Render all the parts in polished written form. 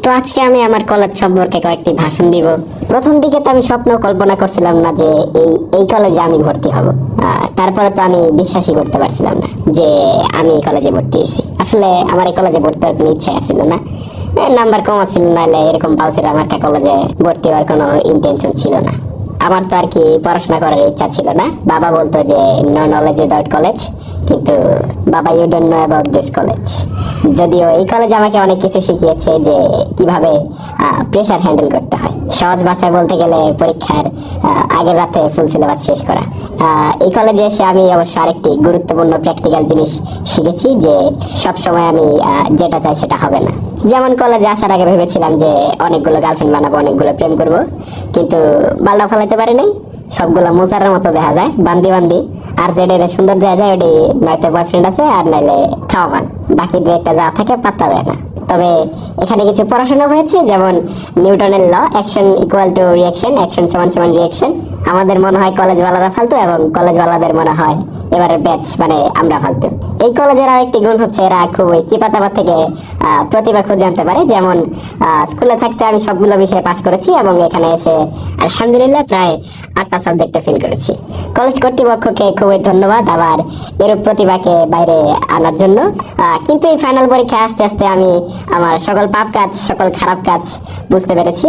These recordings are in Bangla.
তো আজকে আমি আমার কলেজ সম্পর্কে কয়েকটি ভাষণ দিব। প্রথম দিকে তো আমি স্বপ্ন কল্পনা করছিলাম না যে এই কলেজে আমি ভর্তি হব। তারপরে তো আমি বিশ্বাসই করতে পারছিলাম না যে আমি এই কলেজে ভর্তি হয়েছি। আসলে আমার এই কলেজে ভর্তি হওয়ার কোনো ইচ্ছা ছিল না, নাম্বার কম ছিল, নাহলে এরকম পালসের আমার একটা কলেজে ভর্তি হওয়ার কোনো ইন্টেনশন ছিল না। আমার তো আর কি পড়াশোনা করার ইচ্ছা ছিল না। বাবা বলতো যে নো নলেজ উইদাউট কলেজ, কিন্তু বাবা you don't know about this college. যদিও এই কলেজ আমাকে অনেক কিছু শিখিয়েছে যে কিভাবে প্রেশার হ্যান্ডেল করতে হয়। সহজ ভাষায় বলতে গেলে পরীক্ষার আগের রাতে ফুল সিলেবাস শেষ করা। এই কলেজে এসে আমি অবশ্য আরেকটি গুরুত্বপূর্ণ প্র্যাকটিক্যাল জিনিস শিখেছি যে সবসময় আমি যেটা চাই সেটা হবে না। যেমন কলেজে আসার আগে ভেবেছিলাম যে অনেকগুলো গার্লফ্রেন্ড বানাবো, অনেকগুলো প্রেম করব, কিন্তু বাল্লা ফেলাইতে পারিনি। সবগুলো মোচারের মতো দেখা যায়, বান্দি বান্দি। আর যেটা সুন্দর দেখা যায় ওটি নয়তো বয়ফ্রেন্ড আছে আর নাইলে খাওয়া মান, বাকি দু একটা যা থাকে পাত্তা দেয় না। তবে এখানে কিছু পড়াশোনা হয়েছে, যেমন নিউটনের law, action equal to reaction, action সমান সমান রিয়াকশন। আমাদের মনে হয় কলেজওয়ালারা ফালতু এবং কলেজওয়ালাদের মনে হয় এবারে ব্যাচ মানে আমরা ফালতু। এই কলেজের আরেকটি গুণ হচ্ছে এরা খুবই চিপাচাপা থেকে প্রতিভা খুঁজে আনতে পারে। যেমন স্কুলে থাকতে আমি সবগুলো বিষয়ে পাস করেছি এবং এখানে এসে আলহামদুলিল্লাহ প্রায় 8টা সাবজেক্টে ফেল করেছি। কলেজ কর্তৃপক্ষকে খুবই ধন্যবাদ আবার এরূপ প্রতিভাকে বাইরে আনার জন্য। কিন্তু এই ফাইনাল পরীক্ষায় আস্তে আস্তে আমি আমার সকল পাপ কাজ, সকল খারাপ কাজ বুঝতে পেরেছি।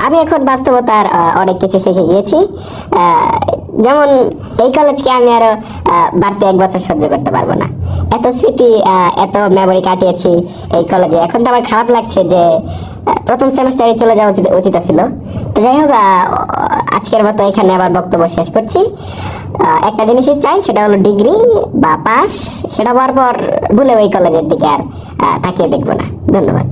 আমি এখন বাস্তবতার অনেক কিছু শিখে গিয়েছি। যেমন এই কলেজকে আমি আরো বাড়তি 1 বছর সহ্য করতে পারবো না। এত স্মৃতি, এত মেমোরি কাটিয়েছি এই কলেজে। এখন তো আমার খারাপ লাগছে যে প্রথম সেমিস্টারে চলে যাওয়া উচিত ছিল। তো যাই হোক, আজকের মতো এখানে আবার বক্তব্য শেষ করছি। একটা জিনিসই চাই, সেটা হলো ডিগ্রি বা পাস। সেটা পর ভুলে ওই কলেজের দিকে আর তাকিয়ে দেখবো না। ধন্যবাদ।